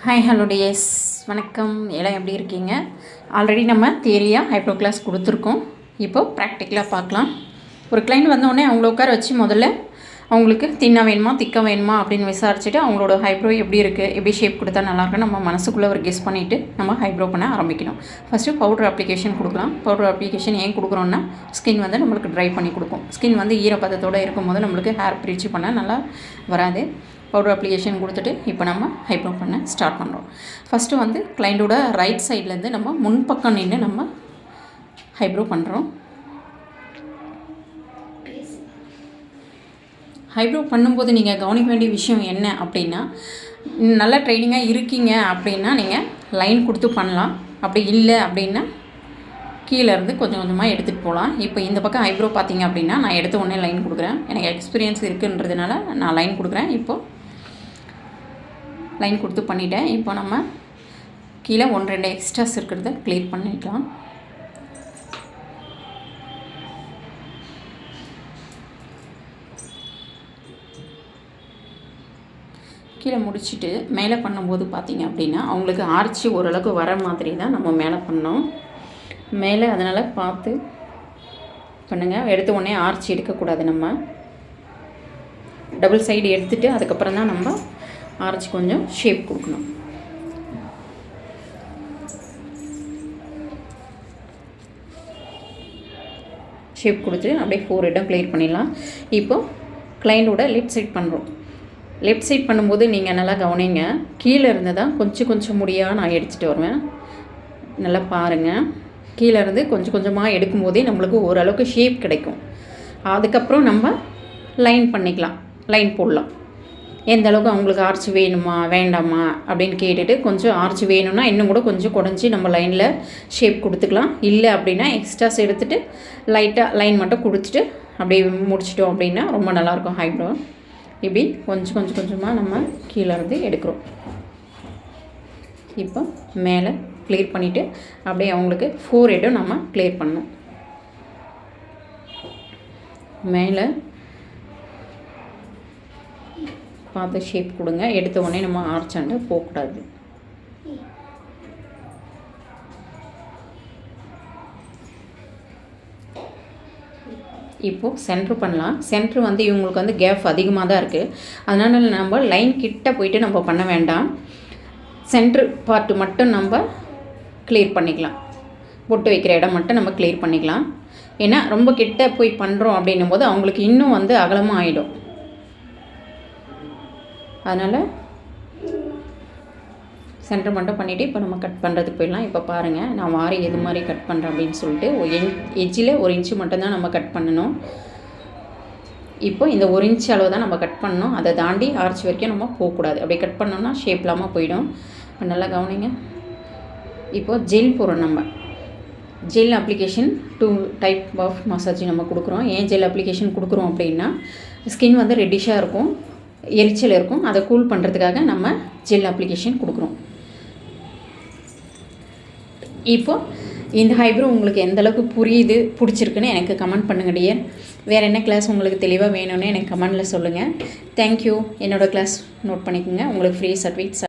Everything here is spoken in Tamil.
ஹாய் ஹலோ டிஎஸ் வணக்கம். எல்லாம் எப்படி இருக்கீங்க? ஆல்ரெடி நம்ம தியரியாக ஹைப்ரோ கிளாஸ் கொடுத்துருக்கோம். இப்போது ப்ராக்டிக்கலாக பார்க்கலாம். ஒரு கிளைண்ட் வந்தோடனே அவங்கள உட்கார வச்சு முதல்ல அவங்களுக்கு தின்னா வேணுமா திக்க வேணுமா அப்படின்னு விசாரிச்சுட்டு அவங்களோட ஹைப்ரோ எப்படி இருக்குது, எப்படி ஷேப் கொடுத்தா நல்லாயிருக்குன்னு நம்ம மனசுக்குள்ளே ஒரு கெஸ் பண்ணிவிட்டு நம்ம ஹைப்ரோ பண்ண ஆரம்பிக்கணும். ஃபஸ்ட்டு பவுடர் அப்ளிகேஷன் கொடுக்கலாம். பவுடர் அப்ளிகேஷன் ஏன் கொடுக்குறோன்னா ஸ்கின் வந்து நம்மளுக்கு ட்ரை பண்ணி கொடுக்கும். ஸ்கின் வந்து ஈரப்பதத்தோடு இருக்கும்போது நம்மளுக்கு ஹேர் ப்ரீச் பண்ண நல்லா வராது. பவுடர் அப்ளிகேஷன் கொடுத்துட்டு இப்போ நம்ம ஹைப்ரோ பண்ண ஸ்டார்ட் பண்ணுறோம். ஃபஸ்ட்டு வந்து கிளைண்டோட ரைட் சைட்லேருந்து நம்ம முன்பக்கம் நின்று நம்ம ஹைப்ரோ பண்ணுறோம். ஹைப்ரோ பண்ணும்போது நீங்கள் கவனிக்க வேண்டிய விஷயம் என்ன அப்படின்னா, நல்ல ட்ரைனிங்காக இருக்கீங்க அப்படின்னா நீங்கள் லைன் கொடுத்து பண்ணலாம். அப்படி இல்லை அப்படின்னா கீழேருந்து கொஞ்சம் கொஞ்சமாக எடுத்துகிட்டு போகலாம். இப்போ இந்த பக்கம் ஐப்ரோ பார்த்தீங்க அப்படின்னா நான் எடுத்த உடனே லைன் கொடுக்குறேன். எனக்கு எக்ஸ்பீரியன்ஸ் இருக்குன்றதுனால நான் லைன் கொடுக்குறேன். இப்போது லைன் கொடுத்து பண்ணிவிட்டேன். இப்போ நம்ம கீழே 1-2 எக்ஸ்ட்ராஸ் இருக்கிறத க்ளியர் பண்ணிக்கலாம். கீழே முடிச்சுட்டு மேலே பண்ணும்போது பார்த்திங்க அப்படின்னா அவங்களுக்கு ஆர்ச்சி ஓரளவுக்கு வர மாதிரி தான் நம்ம மேலே பண்ணோம். மேலே அதனால் பார்த்து பண்ணுங்கள். எடுத்த உடனே ஆர்ச்சி எடுக்கக்கூடாது. நம்ம டபுள் சைடு எடுத்துகிட்டு அதுக்கப்புறம் தான் நம்ம ஆர்ச்சி கொஞ்சம் ஷேப் கொடுக்கணும். ஷேப் கொடுத்து அப்படியே 4 இடம் கிளியர் பண்ணிடலாம். இப்போது கிளைண்டோட லெஃப்ட் சைட் பண்ணுறோம். லெஃப்ட் சைட் பண்ணும்போது நீங்கள் நல்லா கவனிங்க. கீழே இருந்து தான் கொஞ்சம் முடியாக நான் எடுத்துகிட்டு வருவேன். நல்லா பாருங்கள். கீழே இருந்து கொஞ்சமாக எடுக்கும்போதே நம்மளுக்கு ஓரளவுக்கு ஷேப் கிடைக்கும். அதுக்கப்புறம் நம்ம லைன் பண்ணிக்கலாம், லைன் போடலாம். எந்த அளவுக்கு அவங்களுக்கு ஆர்ச்சி வேணுமா வேண்டாமா அப்படின்னு கேட்டுட்டு கொஞ்சம் ஆர்ச்சி வேணும்னா இன்னும் கூட கொஞ்சம் குடஞ்சி நம்ம லைனில் ஷேப் கொடுத்துக்கலாம். இல்லை அப்படின்னா எக்ஸ்ட்ராஸ் எடுத்துகிட்டு லைட்டாக லைன் மட்டும் கொடுத்துட்டு அப்படியே முடிச்சிட்டோம் அப்படின்னா ரொம்ப நல்லாயிருக்கும் ஹைப்ரோ. இப்படி கொஞ்சமாக நம்ம கீழே இருந்து எடுக்கிறோம். இப்போ மேலே கிளியர் பண்ணிவிட்டு அப்படியே அவங்களுக்கு 4 இடம் நம்ம கிளியர் பண்ணணும். மேலே பார்த்து ஷேப் கொடுங்க. எடுத்த உடனே நம்ம ஆர்ச்சாண்ட போகக்கூடாது. இப்போது சென்ட்ரு பண்ணலாம். சென்ட்ரு வந்து இவங்களுக்கு வந்து கேப் அதிகமாக தான் இருக்குது. அதனால் நம்ம லைன் கிட்ட போயிட்டு நம்ம பண்ண வேண்டாம். சென்ட்ரு பார்ட்டு மட்டும் நம்ம கிளியர் பண்ணிக்கலாம். பொட்டு வைக்கிற இடம் மட்டும் நம்ம கிளியர் பண்ணிக்கலாம். ஏன்னா ரொம்ப கிட்ட போய் பண்ணுறோம் அப்படின்னும் போது அவங்களுக்கு இன்னும் வந்து அகலமாக ஆகிடும். அதனால் சென்டர் மட்டும் பண்ணிவிட்டு இப்போ நம்ம கட் பண்ணுறதுக்கு போயிடலாம். இப்போ பாருங்கள், நான் வாரி எது மாதிரி கட் பண்ணுறேன் அப்படின்னு சொல்லிட்டு எஜ்ஜில் 1 இன்ச்சு மட்டும்தான் நம்ம கட் பண்ணணும். இப்போ இந்த 1 இன்ச்சு அளவு தான் நம்ம கட் பண்ணணும். அதை தாண்டி ஆர்ச் வரைக்கும் நம்ம போகக்கூடாது. அப்படி கட் பண்ணோம்னா ஷேப் இல்லாமல் போயிடும். நல்லா கவனிங்க. இப்போது ஜெல் போடுறோம். நம்ம gel application 2 type of massage நம்ம கொடுக்குறோம். ஏன் ஜெல் அப்ளிகேஷன் கொடுக்குறோம் அப்படின்னா ஸ்கின் வந்து ரெட்டிஷாக இருக்கும், எரிச்சல் இருக்கும். அதை கூல் பண்ணுறதுக்காக நம்ம ஜெல் அப்ளிகேஷன் கொடுக்குறோம். இப்போது இந்த ஹைப்ரோ உங்களுக்கு எந்தளவுக்கு புரியுது, பிடிச்சிருக்குன்னு எனக்கு கமெண்ட் பண்ணுங்க டியர். வேறு என்ன கிளாஸ் உங்களுக்கு தெளிவாக வேணும்னு எனக்கு கமெண்டில் சொல்லுங்கள். தேங்க்யூ. என்னோடய கிளாஸ் நோட் பண்ணிக்கோங்க. உங்களுக்கு ஃப்ரீ சர்வீஸ்